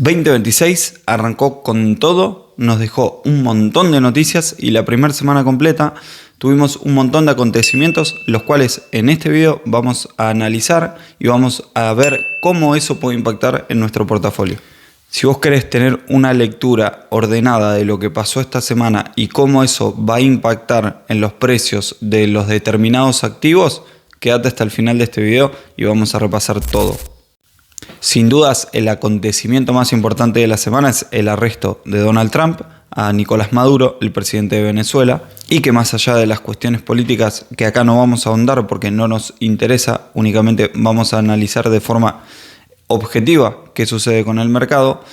2026 arrancó con todo, nos dejó un montón de noticias y la primera semana completa tuvimos un montón de acontecimientos, los cuales en este video vamos a analizar y vamos a ver cómo eso puede impactar en nuestro portafolio. Si vos querés tener una lectura ordenada de lo que pasó esta semana y cómo eso va a impactar en los precios de los determinados activos, quédate hasta el final de este video y vamos a repasar todo. Sin dudas, el acontecimiento más importante de la semana es el arresto de Donald Trump a Nicolás Maduro, el presidente de Venezuela, y que más allá de las cuestiones políticas que acá no vamos a ahondar porque no nos interesa, únicamente vamos a analizar de forma objetiva qué sucede con el mercado,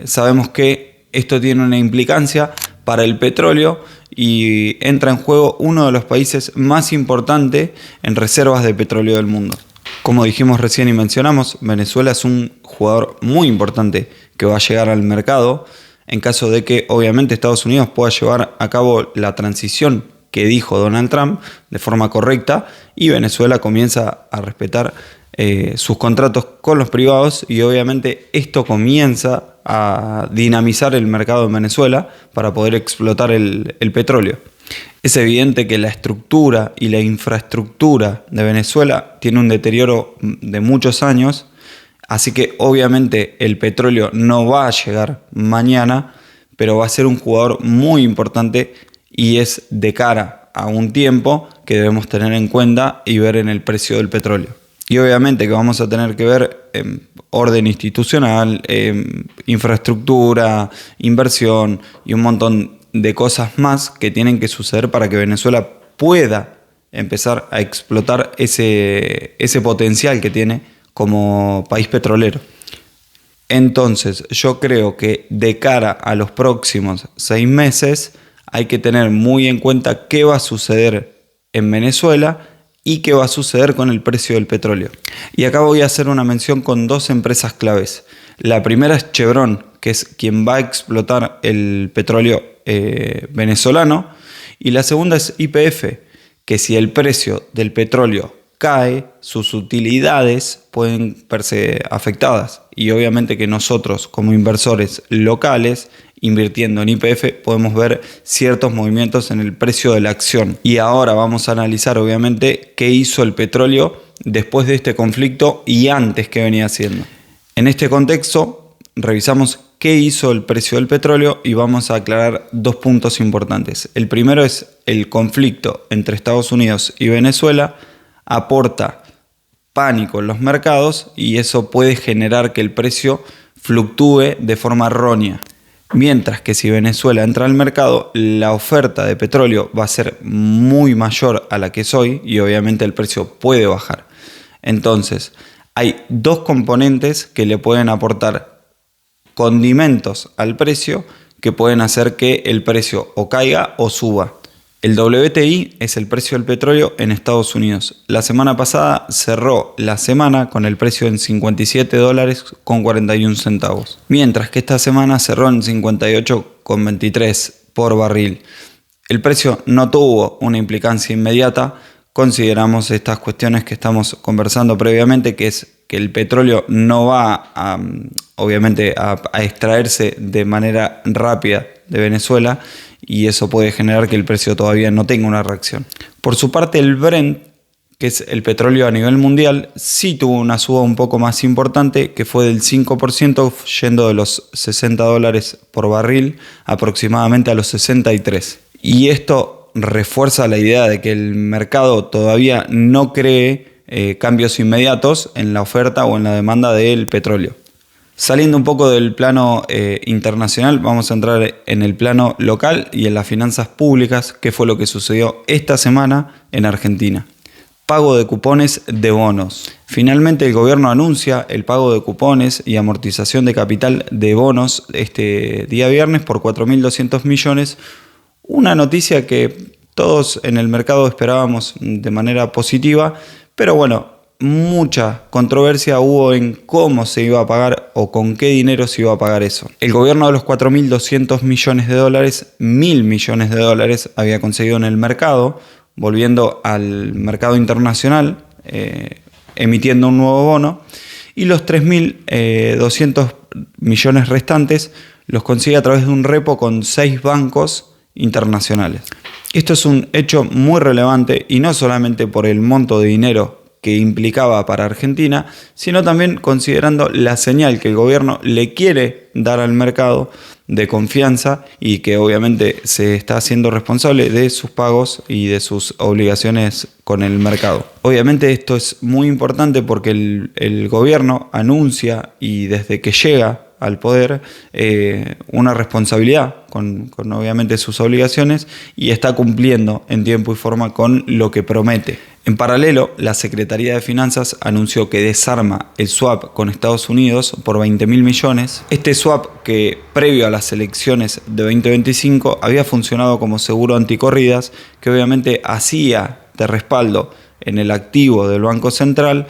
sabemos que esto tiene una implicancia para el petróleo y entra en juego uno de los países más importantes en reservas de petróleo del mundo. Como dijimos recién y mencionamos, Venezuela es un jugador muy importante que va a llegar al mercado en caso de que obviamente Estados Unidos pueda llevar a cabo la transición que dijo Donald Trump de forma correcta y Venezuela comienza a respetar sus contratos con los privados y obviamente esto comienza a dinamizar el mercado en Venezuela para poder explotar el petróleo. Es evidente que la estructura y la infraestructura de Venezuela tiene un deterioro de muchos años, así que obviamente el petróleo no va a llegar mañana, pero va a ser un jugador muy importante y es de cara a un tiempo que debemos tener en cuenta y ver en el precio del petróleo. Y obviamente que vamos a tener que ver orden institucional, infraestructura, inversión y un montón de cosas más que tienen que suceder para que Venezuela pueda empezar a explotar ese potencial que tiene como país petrolero. Entonces, yo creo que de cara a los próximos 6 meses hay que tener muy en cuenta qué va a suceder en Venezuela y qué va a suceder con el precio del petróleo. Y acá voy a hacer una mención con 2 empresas claves. La primera es Chevron, que es quien va a explotar el petróleo venezolano, y la segunda es YPF, que si el precio del petróleo cae, sus utilidades pueden verse afectadas y obviamente que nosotros como inversores locales invirtiendo en YPF podemos ver ciertos movimientos en el precio de la acción. Y ahora vamos a analizar obviamente qué hizo el petróleo después de este conflicto y antes qué venía haciendo. En este contexto revisamos qué hizo el precio del petróleo y vamos a aclarar 2 puntos importantes. El primero es el conflicto entre Estados Unidos y Venezuela aporta pánico en los mercados y eso puede generar que el precio fluctúe de forma errónea. Mientras que si Venezuela entra al mercado, la oferta de petróleo va a ser muy mayor a la que es hoy y obviamente el precio puede bajar. Entonces, hay 2 componentes que le pueden aportar condimentos al precio que pueden hacer que el precio o caiga o suba. El WTI es el precio del petróleo en Estados Unidos. La semana pasada cerró la semana con el precio en $58.41, mientras que esta semana cerró en 58,23 por barril. El precio no tuvo una implicancia inmediata. Consideramos estas cuestiones que estamos conversando previamente, que es que el petróleo no va obviamente a extraerse de manera rápida de Venezuela y eso puede generar que el precio todavía no tenga una reacción. Por su parte, el Brent, que es el petróleo a nivel mundial, sí tuvo una suba un poco más importante, que fue del 5%, yendo de los $60 por barril aproximadamente a los 63. Y esto refuerza la idea de que el mercado todavía no cree cambios inmediatos en la oferta o en la demanda del petróleo. Saliendo un poco del plano internacional, vamos a entrar en el plano local y en las finanzas públicas, que fue lo que sucedió esta semana en Argentina. Pago de cupones de bonos. Finalmente el gobierno anuncia el pago de cupones y amortización de capital de bonos este día viernes por 4.200 millones. Una noticia que todos en el mercado esperábamos de manera positiva, pero bueno, mucha controversia hubo en cómo se iba a pagar o con qué dinero se iba a pagar eso. El gobierno de los 4.200 millones de dólares, 1.000 millones de dólares había conseguido en el mercado, volviendo al mercado internacional, emitiendo un nuevo bono, y los 3.200 millones restantes los consigue a través de un repo con 6 bancos internacionales. Esto es un hecho muy relevante y no solamente por el monto de dinero que implicaba para Argentina, sino también considerando la señal que el gobierno le quiere dar al mercado de confianza y que obviamente se está haciendo responsable de sus pagos y de sus obligaciones con el mercado. Obviamente esto es muy importante porque el gobierno anuncia y desde que llega al poder una responsabilidad con obviamente sus obligaciones y está cumpliendo en tiempo y forma con lo que promete. En paralelo, la Secretaría de Finanzas anunció que desarma el swap con Estados Unidos por 20.000 millones. Este swap, que previo a las elecciones de 2025 había funcionado como seguro anticorridas, que obviamente hacía de respaldo en el activo del Banco Central,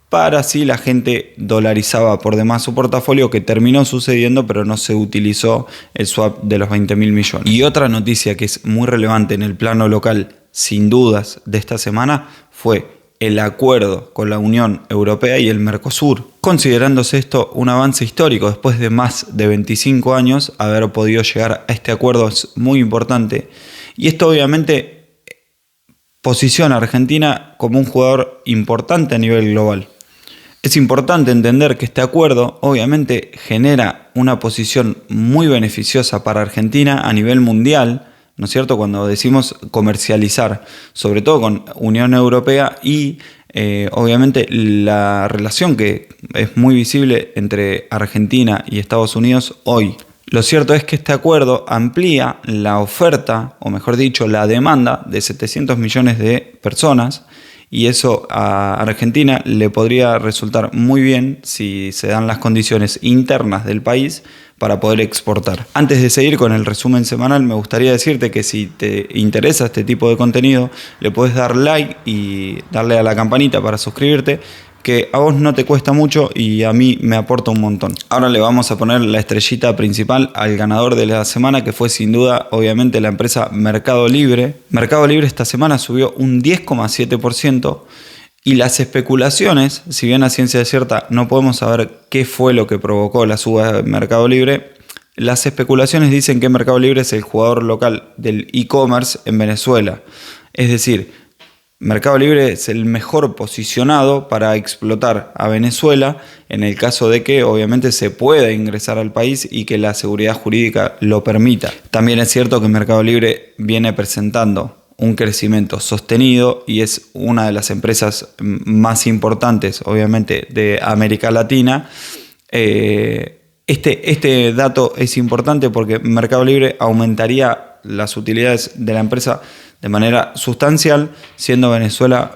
para así la gente dolarizaba por demás su portafolio, que terminó sucediendo, pero no se utilizó el swap de los 20.000 millones. Y otra noticia que es muy relevante en el plano local, sin dudas, de esta semana, fue el acuerdo con la Unión Europea y el Mercosur, considerándose esto un avance histórico. Después de más de 25 años, haber podido llegar a este acuerdo es muy importante. Y esto obviamente posiciona a Argentina como un jugador importante a nivel global. Es importante entender que este acuerdo obviamente genera una posición muy beneficiosa para Argentina a nivel mundial, ¿no es cierto? Cuando decimos comercializar, sobre todo con Unión Europea y obviamente la relación que es muy visible entre Argentina y Estados Unidos hoy. Lo cierto es que este acuerdo amplía la oferta, o mejor dicho, la demanda de 700 millones de personas, y eso a Argentina le podría resultar muy bien si se dan las condiciones internas del país para poder exportar. Antes de seguir con el resumen semanal, me gustaría decirte que si te interesa este tipo de contenido, le puedes dar like y darle a la campanita para suscribirte, que a vos no te cuesta mucho y a mí me aporta un montón. Ahora le vamos a poner la estrellita principal al ganador de la semana, que fue sin duda obviamente la empresa Mercado Libre. Mercado Libre esta semana subió un 10,7% y las especulaciones, si bien a ciencia cierta no podemos saber qué fue lo que provocó la suba de Mercado Libre, las especulaciones dicen que Mercado Libre es el jugador local del e-commerce en Venezuela. Es decir, Mercado Libre es el mejor posicionado para explotar a Venezuela en el caso de que obviamente se pueda ingresar al país y que la seguridad jurídica lo permita. También es cierto que Mercado Libre viene presentando un crecimiento sostenido y es una de las empresas más importantes obviamente de América Latina. Este dato es importante porque Mercado Libre aumentaría las utilidades de la empresa de manera sustancial, siendo Venezuela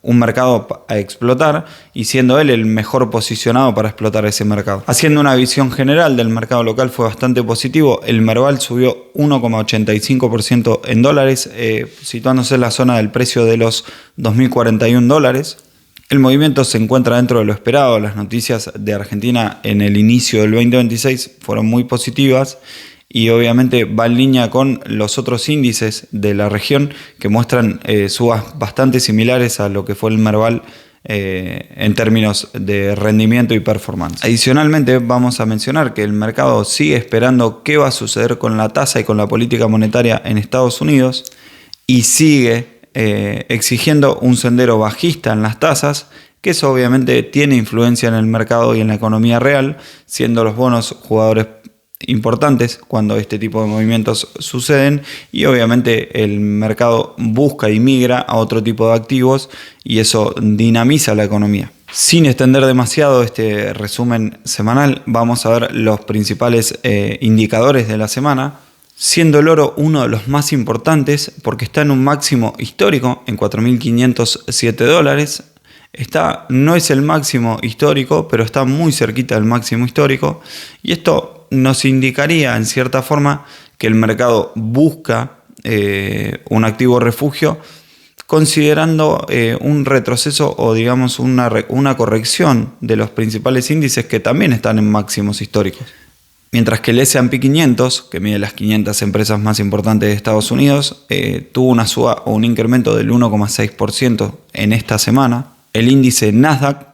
un mercado a explotar y siendo él el mejor posicionado para explotar ese mercado. Haciendo una visión general del mercado local fue bastante positivo. El Merval subió 1,85% en dólares, situándose en la zona del precio de los $2.041. El movimiento se encuentra dentro de lo esperado. Las noticias de Argentina en el inicio del 2026 fueron muy positivas y obviamente va en línea con los otros índices de la región que muestran subas bastante similares a lo que fue el Merval en términos de rendimiento y performance. Adicionalmente, vamos a mencionar que el mercado sigue esperando qué va a suceder con la tasa y con la política monetaria en Estados Unidos y sigue exigiendo un sendero bajista en las tasas, que eso obviamente tiene influencia en el mercado y en la economía real, siendo los bonos jugadores importantes cuando este tipo de movimientos suceden y obviamente el mercado busca y migra a otro tipo de activos y eso dinamiza la economía. Sin extender demasiado este resumen semanal, vamos a ver los principales indicadores de la semana, siendo el oro uno de los más importantes porque está en un máximo histórico en $4.507. No es el máximo histórico, pero está muy cerquita del máximo histórico y esto nos indicaría en cierta forma que el mercado busca un activo refugio considerando un retroceso o digamos una corrección de los principales índices que también están en máximos históricos. Mientras que el S&P 500, que mide las 500 empresas más importantes de Estados Unidos, tuvo una suba o un incremento del 1,6% en esta semana. El índice Nasdaq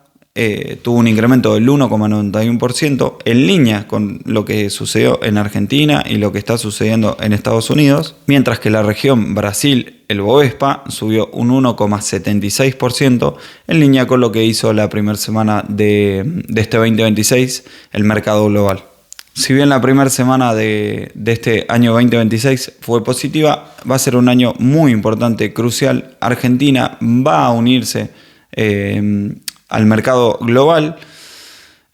tuvo un incremento del 1,91%, en línea con lo que sucedió en Argentina y lo que está sucediendo en Estados Unidos, mientras que la región Brasil, el Bovespa, subió un 1,76%, en línea con lo que hizo la primera semana de este 2026 el mercado global. Si bien la primera semana de este año 2026 fue positiva, va a ser un año muy importante, crucial. Argentina va a unirse al mercado global.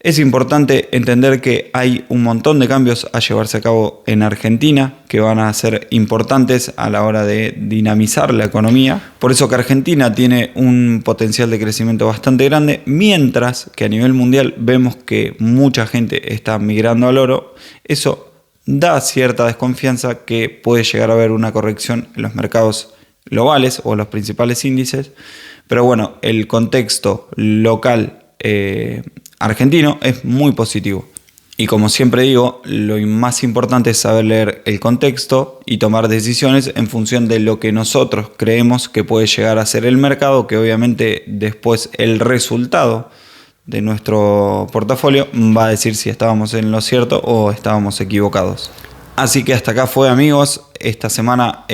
Es importante entender que hay un montón de cambios a llevarse a cabo en Argentina que van a ser importantes a la hora de dinamizar la economía. Por eso que Argentina tiene un potencial de crecimiento bastante grande, mientras que a nivel mundial vemos que mucha gente está migrando al oro. Eso da cierta desconfianza que puede llegar a haber una corrección en los mercados globales o los principales índices. Pero bueno, el contexto local argentino es muy positivo. Y como siempre digo, lo más importante es saber leer el contexto y tomar decisiones en función de lo que nosotros creemos que puede llegar a ser el mercado, que obviamente después el resultado de nuestro portafolio va a decir si estábamos en lo cierto o estábamos equivocados. Así que hasta acá fue, amigos, esta semana,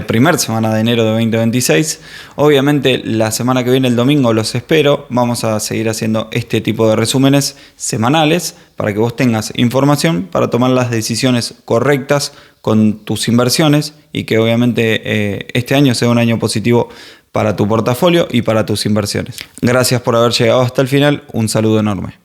primer semana de enero de 2026. Obviamente la semana que viene, el domingo, los espero. Vamos a seguir haciendo este tipo de resúmenes semanales para que vos tengas información para tomar las decisiones correctas con tus inversiones y que obviamente este año sea un año positivo para tu portafolio y para tus inversiones. Gracias por haber llegado hasta el final. Un saludo enorme.